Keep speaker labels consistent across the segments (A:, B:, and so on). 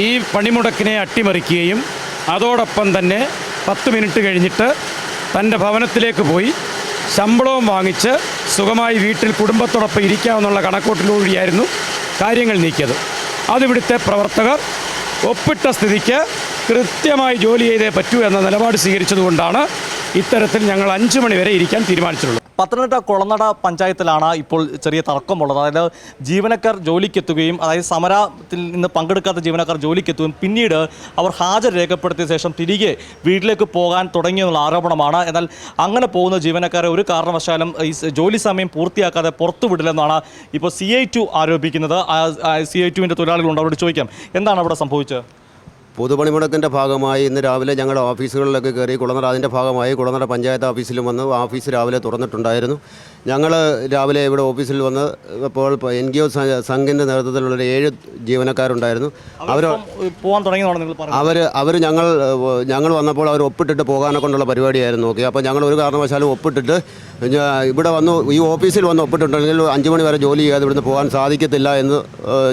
A: ഈ പണിമുടക്കിനെ അട്ടിമറിക്കുകയും അതോടൊപ്പം തന്നെ 10 മിനിറ്റ് കഴിഞ്ഞിട്ട് തൻ്റെ ഭവനത്തിലേക്ക് പോയി ശമ്പളവും വാങ്ങിച്ച് സുഖമായി വീട്ടിൽ കുടുംബത്തോടൊപ്പം ഇരിക്കാമെന്നുള്ള കണക്കൂട്ടിലൂടെയായിരുന്നു കാര്യങ്ങൾ നീക്കിയത്. അതിവിടുത്തെ പ്രവർത്തകർ ഒപ്പിട്ട സ്ഥിതിക്ക് കൃത്യമായി ജോലി ചെയ്തേ പറ്റൂ എന്ന നിലപാട് സ്വീകരിച്ചതുകൊണ്ടാണ് ഇത്തരത്തിൽ ഞങ്ങൾ 5 മണി വരെ ഇരിക്കാൻ തീരുമാനിച്ചിട്ടുള്ളത്.
B: പത്തനംതിട്ട കുളനട പഞ്ചായത്തിലാണ് ഇപ്പോൾ ചെറിയ തർക്കമുള്ളത്. അതായത് ജീവനക്കാർ ജോലിക്കെത്തുകയും അതായത് സമരത്തിൽ നിന്ന് പങ്കെടുക്കാത്ത ജീവനക്കാർ ജോലിക്കെത്തുകയും പിന്നീട് അവർ ഹാജർ രേഖപ്പെടുത്തിയ ശേഷം തിരികെ വീട്ടിലേക്ക് പോകാൻ തുടങ്ങിയെന്നുള്ള ആരോപണമാണ്. എന്നാൽ അങ്ങനെ പോകുന്ന ജീവനക്കാരെ ഒരു കാരണവശാലും ഈ ജോലി സമയം പൂർത്തിയാക്കാതെ പുറത്തുവിടില്ലെന്നാണ് ഇപ്പോൾ CI2 ആരോപിക്കുന്നത്. CI2വിൻ്റെ തൊഴിലാളികളുണ്ട്, അവരോട് ചോദിക്കാം എന്താണ് അവിടെ സംഭവിച്ചത്.
C: പൊതുപണിമുടക്കിൻ്റെ ഭാഗമായി ഇന്ന് രാവിലെ ഞങ്ങളുടെ ഓഫീസുകളിലൊക്കെ കയറി കുളനട അതിൻ്റെ ഭാഗമായി കുളനട പഞ്ചായത്ത് ഓഫീസിലും വന്ന് ഓഫീസ് രാവിലെ തുറന്നിട്ടുണ്ടായിരുന്നു. ഞങ്ങൾ രാവിലെ ഇവിടെ ഓഫീസിൽ വന്ന് അപ്പോൾ NGO സംഘിൻ്റെ നേതൃത്വത്തിലുള്ള 7 ജീവനക്കാരുണ്ടായിരുന്നു.
B: പോകാൻ തുടങ്ങി.
C: അവർ ഞങ്ങൾ വന്നപ്പോൾ അവർ ഒപ്പിട്ടിട്ട് പോകാനെ കൊണ്ടുള്ള പരിപാടിയായിരുന്നു നോക്കി. അപ്പോൾ ഞങ്ങൾ ഒരു കാരണവശാലും ഒപ്പിട്ടിട്ട് ഇവിടെ വന്നു ഈ ഓഫീസിൽ വന്ന് ഒപ്പിട്ടിട്ടുണ്ടെങ്കിൽ 5 മണി വരെ ജോലി ചെയ്യാതെ ഇവിടുന്ന് പോകാൻ സാധിക്കത്തില്ല എന്ന്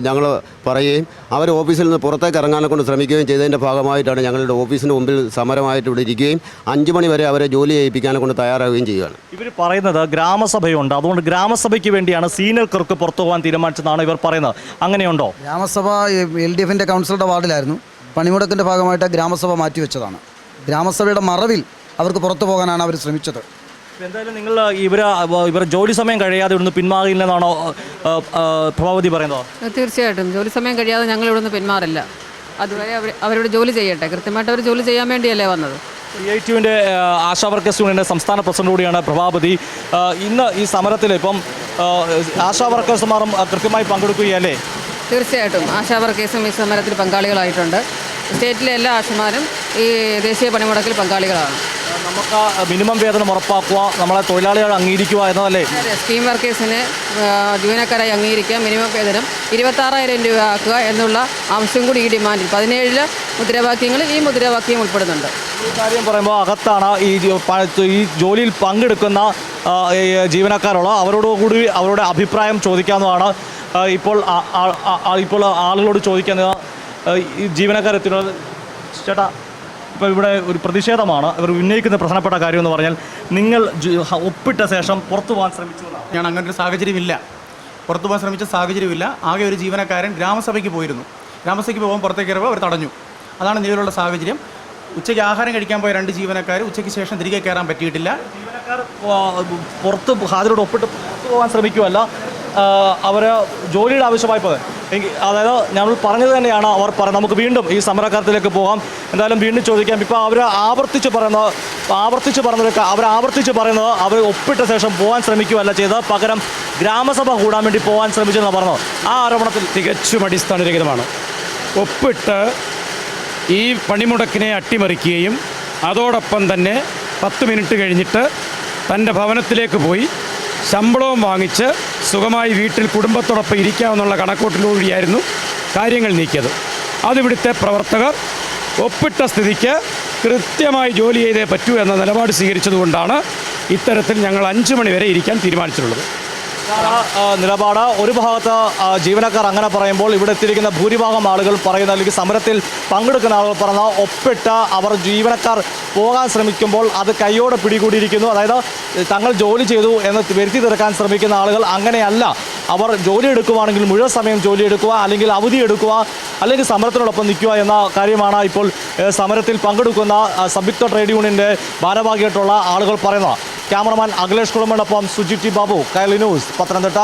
C: ഞങ്ങൾ പറയുകയും അവർ ഓഫീസിൽ നിന്ന് പുറത്തേക്ക് ഇറങ്ങാനെ കൊണ്ട് ശ്രമിക്കുകയും ചെയ്തതിൻ്റെ ഭാഗമായിട്ടാണ് ഞങ്ങളുടെ ഓഫീസിന് മുമ്പിൽ സമരമായിട്ട് ഇവിടെ ഇരിക്കുകയും 5 മണി വരെ അവരെ ജോലി ചെയ്യിപ്പിക്കാനെ കൊണ്ട് തയ്യാറാവുകയും ചെയ്യുകയാണ്.
B: ഇവർ പറയുന്നത് ഗ്രാമസഭയുണ്ട്, അതുകൊണ്ട് ഗ്രാമസഭയ്ക്ക് വേണ്ടിയാണ് സീനിയർ ക്ലർക്ക് പുറത്തു പോകാൻ തീരുമാനിച്ചതാണ് ഇവർ പറയുന്നത്. അങ്ങനെയുണ്ടോ?
D: ഗ്രാമസഭ LDFിൻ്റെ കൗൺസിലറുടെ വാർഡിലായിരുന്നു. പണിമുടക്കിൻ്റെ ഭാഗമായിട്ട് ഗ്രാമസഭ മാറ്റിവെച്ചതാണ്. ഗ്രാമസഭയുടെ മറവിൽ അവർക്ക് പുറത്തു പോകാനാണ് അവർ ശ്രമിച്ചത്.
B: എന്തായാലും നിങ്ങൾ ഇവർ ജോലി സമയം കഴിയാതെ ഇവിടുന്ന് പിന്മാറില്ലെന്നാണോ പ്രഭാവതി പറയുന്നത്?
E: തീർച്ചയായിട്ടും ജോലി സമയം കഴിയാതെ ഞങ്ങൾ ഇവിടുന്ന് പിന്മാറില്ല. അതുവരെ അവരോട് ജോലി ചെയ്യട്ടെ. കൃത്യമായിട്ട് അവർ ജോലി ചെയ്യാൻ വേണ്ടിയല്ലേ വന്നത്.
B: CI2വിൻ്റെ ആശാ വർക്കേഴ്സ് യൂണിയൻ്റെ സംസ്ഥാന പ്രസിഡന്റ് കൂടിയാണ് പ്രഭാവതി. ഇന്ന് ഈ സമരത്തിൽ ഇപ്പം ആശാ വർക്കേഴ്സുമാരും കൃത്യമായി പങ്കെടുക്കുകയല്ലേ?
E: തീർച്ചയായിട്ടും ആശാ വർക്കേഴ്സും ഈ സമരത്തിൽ പങ്കാളികളായിട്ടുണ്ട്. സ്റ്റേറ്റിലെ എല്ലാ ആശമാരും ഈ ദേശീയ പണിമുടക്കിൽ പങ്കാളികളാണ്.
B: നമുക്ക് മിനിമം വേതനം ഉറപ്പാക്കുക, നമ്മളെ തൊഴിലാളികൾ അംഗീകരിക്കുക എന്നതല്ലേ?
E: സ്കീം വർക്കേഴ്സിന് ജീവനക്കാരായി അംഗീകരിക്കുക, മിനിമം വേതനം 26,000 രൂപ ആക്കുക എന്നുള്ള ആവശ്യം കൂടി ഈ ഡിമാൻഡിൽ 17 മുദ്രാവാക്യങ്ങളിൽ ഈ മുദ്രാവാക്യം ഉൾപ്പെടുന്നുണ്ട്.
B: ഈ കാര്യം പറയുമ്പോൾ അകത്താണ് ഈ ജോലിയിൽ പങ്കെടുക്കുന്ന ജീവനക്കാരുള്ള അവരോടുകൂടി അവരുടെ അഭിപ്രായം ചോദിക്കാവുന്നതാണ്. ഇപ്പോൾ ആളുകളോട് ചോദിക്കുന്നത് ഈ ജീവനക്കാരെത്തുന്നത് ചേട്ടാ ഇപ്പോൾ ഇവിടെ ഒരു പ്രതിഷേധമാണ്. ഇവർ ഉന്നയിക്കുന്ന പ്രധാനപ്പെട്ട കാര്യം എന്ന് പറഞ്ഞാൽ നിങ്ങൾ ഒപ്പിട്ട ശേഷം പുറത്തു പോകാൻ ശ്രമിച്ചു എന്നാണ്.
F: ഞാൻ അങ്ങനൊരു സാഹചര്യമില്ല, പുറത്തു പോകാൻ ശ്രമിച്ച സാഹചര്യമില്ല. ആകെ ഒരു ജീവനക്കാരൻ ഗ്രാമസഭയ്ക്ക് പോയിരുന്നു. ഗ്രാമസഭയ്ക്ക് പോകാൻ പുറത്തേക്ക് ഇറങ്ങുമ്പോൾ അവർ തടഞ്ഞു. അതാണ് നിലവിലുള്ള സാഹചര്യം. ഉച്ചയ്ക്ക് ആഹാരം കഴിക്കാൻ പോയ 2 ജീവനക്കാർ ഉച്ചയ്ക്ക് ശേഷം തിരികെ കയറാൻ പറ്റിയിട്ടില്ല.
B: ജീവനക്കാർ പുറത്ത് ഹാജരോട് ഒപ്പിട്ട് പുറത്തു പോകാൻ ശ്രമിക്കുമല്ല, അവർ ജോലിയുടെ ആവശ്യമായി പോയത്. അതായത് ഞങ്ങൾ പറഞ്ഞത് തന്നെയാണ് അവർ പറയുന്നത്. നമുക്ക് വീണ്ടും ഈ സമരക്കാലത്തിലേക്ക് പോകാം. എന്തായാലും വീണ്ടും ചോദിക്കാം. ഇപ്പോൾ അവർ ആവർത്തിച്ച് പറയുന്നത് അവർ ഒപ്പിട്ട ശേഷം പോകാൻ ശ്രമിക്കുകയല്ല ചെയ്തത്, പകരം ഗ്രാമസഭ കൂടാൻ വേണ്ടി പോകാൻ ശ്രമിച്ചെന്നാണ് പറഞ്ഞത്. ആ ആരോപണത്തിൽ
A: തികച്ചും അടിസ്ഥാനരഹിതമാണ്. ഒപ്പിട്ട് ഈ പണിമുടക്കിനെ അട്ടിമറിക്കുകയും അതോടൊപ്പം തന്നെ 10 മിനിറ്റ് കഴിഞ്ഞിട്ട് തൻ്റെ ഭവനത്തിലേക്ക് പോയി ശമ്പളവും വാങ്ങിച്ച് സുഖമായി വീട്ടിൽ കുടുംബത്തോടൊപ്പം ഇരിക്കാമെന്നുള്ള കണക്കൂട്ടിലൂടെയായിരുന്നു കാര്യങ്ങൾ നീക്കിയത്. അതിവിടുത്തെ പ്രവർത്തകർ ഒപ്പിട്ട സ്ഥിതിക്ക് കൃത്യമായി ജോലി ചെയ്തേ പറ്റൂ എന്ന നിലപാട് സ്വീകരിച്ചതുകൊണ്ടാണ് ഇത്തരത്തിൽ ഞങ്ങൾ 5 മണി വരെ ഇരിക്കാൻ തീരുമാനിച്ചിട്ടുള്ളത്.
B: നിലപാട് ഒരു ഭാഗത്ത് ജീവനക്കാർ അങ്ങനെ പറയുമ്പോൾ ഇവിടെ എത്തിയിരിക്കുന്ന ഭൂരിഭാഗം ആളുകൾ പറയുന്ന, അല്ലെങ്കിൽ സമരത്തിൽ പങ്കെടുക്കുന്ന ആളുകൾ പറയുന്ന, ഒപ്പിട്ട അവർ ജീവനക്കാർ പോകാൻ ശ്രമിക്കുമ്പോൾ അത് കൈയോടെ പിടികൂടിയിരിക്കുന്നു. അതായത് തങ്ങൾ ജോലി ചെയ്തു എന്ന് വരുത്തി തീർക്കാൻ ശ്രമിക്കുന്ന ആളുകൾ അങ്ങനെയല്ല. അവർ ജോലി എടുക്കുവാണെങ്കിൽ മുഴുവൻ സമയം ജോലി എടുക്കുക, അല്ലെങ്കിൽ അവധി എടുക്കുക, അല്ലെങ്കിൽ സമരത്തിനോടൊപ്പം നിൽക്കുക എന്ന കാര്യമാണ് ഇപ്പോൾ സമരത്തിൽ പങ്കെടുക്കുന്ന സംയുക്ത ട്രേഡ് യൂണിയൻ്റെ ഭാരവാഹിയായിട്ടുള്ള ആളുകൾ പറയുന്നത്. ക്യാമറമാൻ അഖിലേഷ് കുളമ്പനൊപ്പം സുജിത് ബാബു, കൈരളി ന്യൂസ്, പത്തനംതിട്ട.